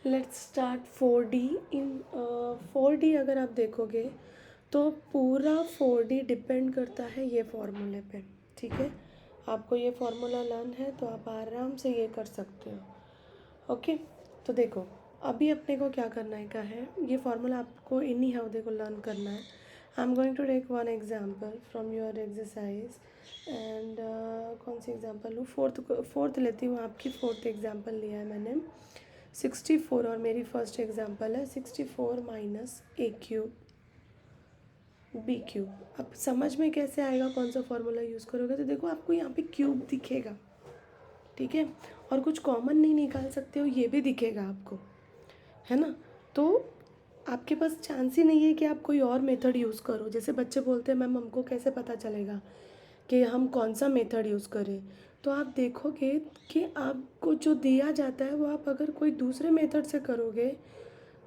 Let's start 4D। In 4D अगर आप देखोगे तो पूरा 4D डिपेंड करता है ये फॉर्मूले पे। ठीक है, आपको ये फार्मूला लर्न है तो आप आराम से ये कर सकते हो। ओके, तो देखो अभी अपने को क्या करने का है, ये फार्मूला आपको इन्हीं हाउ देखो लर्न करना है। I am going to take one example from your exercise and कौन सी एग्जाम्पल लूँ, फोर्थ लेती हूँ, आपकी फोर्थ एग्जाम्पल लिया है मैंने 64 और मेरी फर्स्ट एग्जाम्पल है 64 माइनस ए क्यूब बी क्यूब। अब समझ में कैसे आएगा कौन सा फॉर्मूला यूज़ करोगे, तो देखो आपको यहाँ पे क्यूब दिखेगा, ठीक है, और कुछ कॉमन नहीं निकाल सकते हो ये भी दिखेगा आपको, है ना। तो आपके पास चांस ही नहीं है कि आप कोई और मेथड यूज़ करो। जैसे बच्चे बोलते हैं मैम हमको कैसे पता चलेगा कि हम कौन सा मेथड यूज़ करें, तो आप देखोगे कि आपको जो दिया जाता है वो आप अगर कोई दूसरे मेथड से करोगे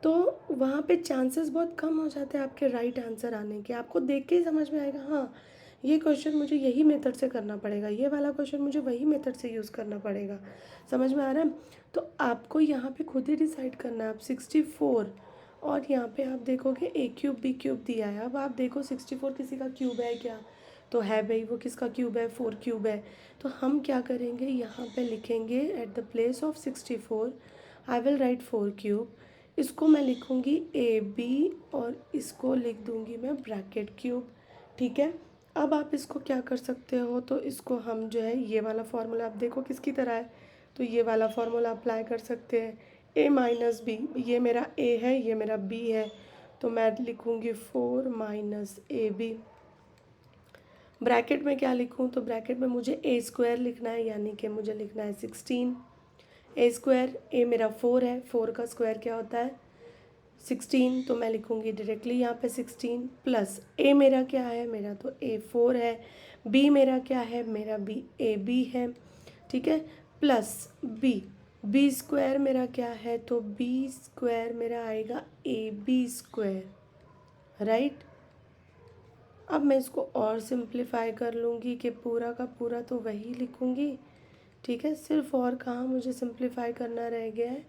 तो वहाँ पे चांसेस बहुत कम हो जाते हैं आपके राइट आंसर आने के। आपको देख के ही समझ में आएगा हाँ ये क्वेश्चन मुझे यही मेथड से करना पड़ेगा, ये वाला क्वेश्चन मुझे वही मेथड से यूज़ करना पड़ेगा। समझ में आ रहा है। तो आपको यहाँ पे खुद ही डिसाइड करना है। आप 64 और यहाँ पे आप देखोगे ए क्यूब बी क्यूब दिया है। अब आप देखो 64 किसी का क्यूब है क्या, तो है भाई, वो किसका क्यूब है, 4 क्यूब है। तो हम क्या करेंगे, यहाँ पे लिखेंगे at the place of 64 I will write 4 cube. इसको मैं लिखूँगी ए बी और इसको लिख दूँगी मैं ब्रैकेट क्यूब। ठीक है, अब आप इसको क्या कर सकते हो, तो इसको हम जो है ये वाला फार्मूला आप देखो किसकी तरह है, तो ये वाला फार्मूला अप्लाई कर सकते हैं। ए माइनस बी, ये मेरा ए है ये मेरा बी है, तो मैं लिखूँगी 4 माइनस ए बी। ब्रैकेट में क्या लिखूँ, तो ब्रैकेट में मुझे ए स्क्वायर लिखना है, यानी कि मुझे लिखना है 16 ए स्क्वायर। ए मेरा 4 है, 4 का स्क्वायर क्या होता है 16, तो मैं लिखूँगी डायरेक्टली यहाँ पे 16 प्लस ए मेरा क्या है, मेरा तो ए 4 है, बी मेरा क्या है, मेरा बी ए बी है, ठीक है, प्लस बी, बी स्क्वायर मेरा क्या है, तो बी स्क्वायर मेरा आएगा ए बी स्क्वायर, राइट। अब मैं इसको और सिंप्लीफाई कर लूँगी कि पूरा का पूरा तो वही लिखूँगी, ठीक है, सिर्फ और कहाँ मुझे सिंप्लीफाई करना रह गया है,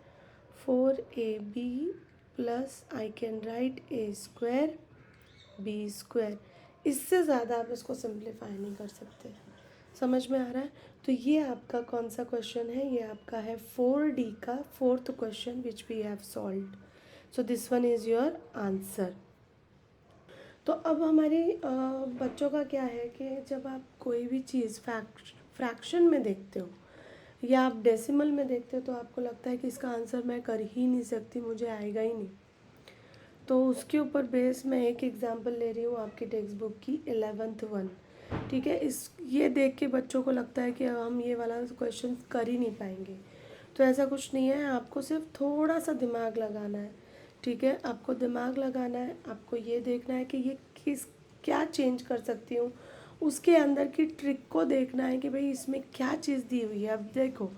4ab plus I can write a square b square. इससे ज़्यादा आप इसको सिंप्लीफाई नहीं कर सकते। समझ में आ रहा है। तो ये आपका कौन सा क्वेश्चन है, ये आपका है 4D का fourth question which we have solved. So this one is your answer. तो अब हमारे बच्चों का क्या है कि जब आप कोई भी चीज़ फ्रैक्शन में देखते हो या आप डेसिमल में देखते हो तो आपको लगता है कि इसका आंसर मैं कर ही नहीं सकती, मुझे आएगा ही नहीं। तो उसके ऊपर बेस मैं एक एग्जांपल ले रही हूँ आपकी टेक्स्ट बुक की 11th वन, ठीक है। इस ये देख के बच्चों को लगता है कि हम ये वाला क्वेश्चन कर ही नहीं पाएंगे, तो ऐसा कुछ नहीं है। आपको सिर्फ थोड़ा सा दिमाग लगाना है, ठीक है, आपको दिमाग लगाना है। आपको ये देखना है कि ये क्या चेंज कर सकती हूँ, उसके अंदर की ट्रिक को देखना है कि भाई इसमें क्या चीज़ दी हुई है। अब देखो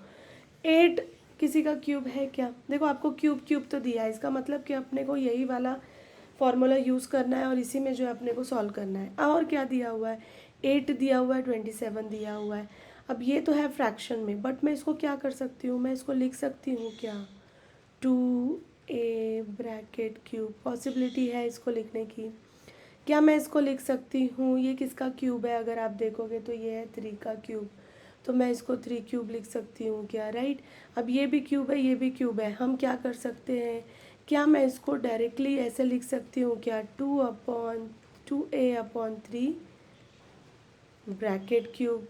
8 किसी का क्यूब है क्या, देखो आपको क्यूब क्यूब तो दिया है, इसका मतलब कि अपने को यही वाला फॉर्मूला यूज़ करना है और इसी में जो है अपने को सॉल्व करना है। और क्या दिया हुआ है, 8 दिया हुआ है, 27 दिया हुआ है। अब ये तो है फ्रैक्शन में, बट मैं इसको क्या कर सकती हूँ, मैं इसको लिख सकती हूँ क्या, 2a ब्रैकेट क्यूब, पॉसिबिलिटी है इसको लिखने की। क्या मैं इसको लिख सकती हूँ, ये किसका क्यूब है, अगर आप देखोगे तो ये है 3 का क्यूब, तो मैं इसको 3 क्यूब लिख सकती हूँ क्या, राइट। अब ये भी क्यूब है ये भी क्यूब है, हम क्या कर सकते हैं, क्या मैं इसको डायरेक्टली ऐसे लिख सकती हूँ क्या, 2a/3 ब्रैकेट क्यूब,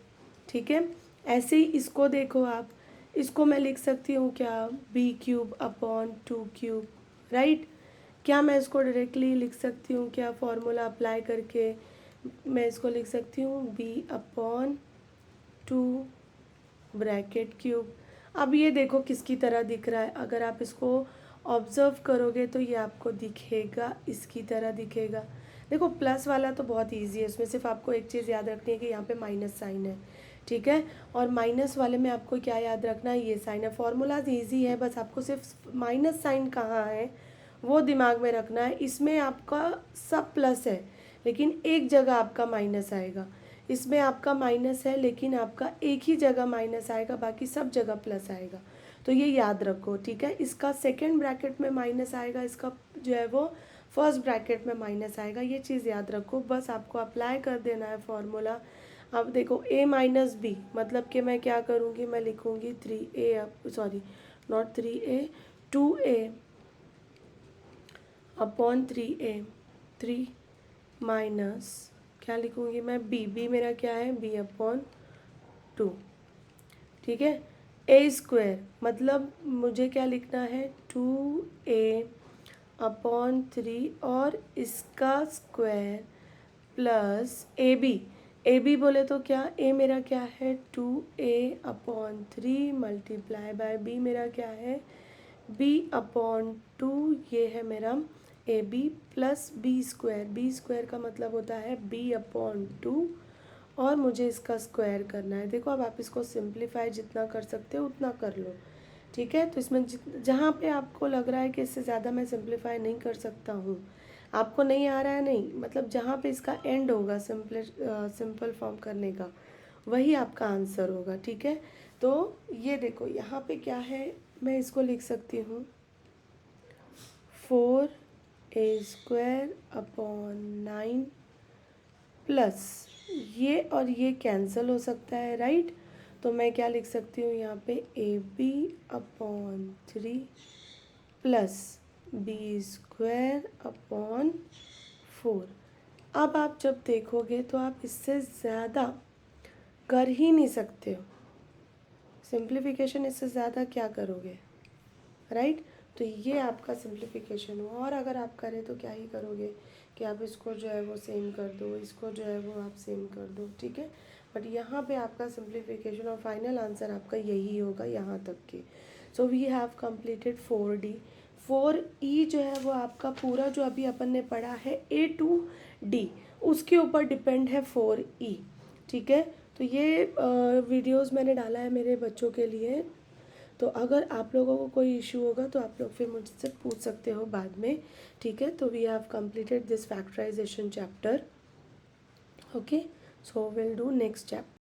ठीक है। ऐसे ही इसको देखो आप, इसको मैं लिख सकती हूँ क्या, b/2 क्यूब, राइट। क्या मैं इसको डायरेक्टली लिख सकती हूँ क्या, फॉर्मूला अप्लाई करके मैं इसको लिख सकती हूँ b/2 ब्रैकेट क्यूब। अब ये देखो किसकी तरह दिख रहा है, अगर आप इसको ऑब्ज़र्व करोगे तो ये आपको दिखेगा इसकी तरह दिखेगा। देखो प्लस वाला तो बहुत इजी है, उसमें सिर्फ आपको एक चीज़ याद रखनी है कि यहाँ पे माइनस साइन है, ठीक है, और माइनस वाले में आपको क्या याद रखना है, ये साइन है। फॉर्मूलाज ईजी है, बस आपको सिर्फ माइनस साइन कहाँ है वो दिमाग में रखना है। इसमें आपका सब प्लस है लेकिन एक जगह आपका माइनस आएगा, इसमें आपका माइनस है लेकिन आपका एक ही जगह माइनस आएगा, बाकी सब जगह प्लस आएगा। तो ये याद रखो, ठीक है। इसका सेकेंड ब्रैकेट में माइनस आएगा, इसका जो है वो फर्स्ट ब्रैकेट में माइनस आएगा, ये चीज़ याद रखो। बस आपको अप्लाई कर देना है फॉर्मूला। अब देखो a माइनस बी मतलब कि मैं क्या करूँगी, मैं लिखूँगी 3a, sorry not 3a, 2a upon 3a, 3 minus क्या लिखूँगी मैं, b मेरा क्या है, b अपॉन 2, ठीक है। ए स्क्वायर मतलब मुझे क्या लिखना है, 2a अपॉन 3 और इसका स्क्वायर प्लस ए बी बोले तो क्या, ए मेरा क्या है 2a upon 3 multiply by B मेरा क्या है b अपॉन 2, ये है मेरा a b plus b square का मतलब होता है b अपॉन 2 और मुझे इसका स्क्वायर करना है। देखो अब आप इसको सिंप्लीफाई जितना कर सकते हो उतना कर लो, ठीक है। तो इसमें जहाँ पे आपको लग रहा है कि इससे ज़्यादा मैं सिंप्लीफाई नहीं कर सकता हूँ, आपको नहीं आ रहा है, नहीं मतलब जहाँ पे इसका एंड होगा सिंपल फॉर्म करने का, वही आपका आंसर होगा, ठीक है। तो ये देखो यहाँ पे क्या है, मैं इसको लिख सकती हूँ 4a² अपॉन 9 प्लस ये और ये कैंसिल हो सकता है, राइट। तो मैं क्या लिख सकती हूँ यहाँ पे ab upon 3 plus b² upon 4। अब आप जब देखोगे तो आप इससे ज़्यादा कर ही नहीं सकते हो, सिंप्लीफिकेशन इससे ज़्यादा क्या करोगे, राइट। तो ये आपका सिंप्लीफिकेशन हुआ। और अगर आप करें तो क्या ही करोगे कि आप इसको जो है वो सेम कर दो, इसको जो है वो आप सेम कर दो, ठीक है। बट यहाँ पे आपका सिंप्लीफिकेशन और फाइनल आंसर आपका यही होगा यहाँ तक के। So we have completed 4D। 4E जो है वो आपका पूरा जो अभी अपन ने पढ़ा है A to D, उसके ऊपर डिपेंड है 4E, ठीक है। तो ये वीडियोस मैंने डाला है मेरे बच्चों के लिए, तो अगर आप लोगों को कोई इशू होगा तो आप लोग फिर मुझसे पूछ सकते हो बाद में, ठीक है। तो we have completed this factorisation chapter, okay. So will do next chapter.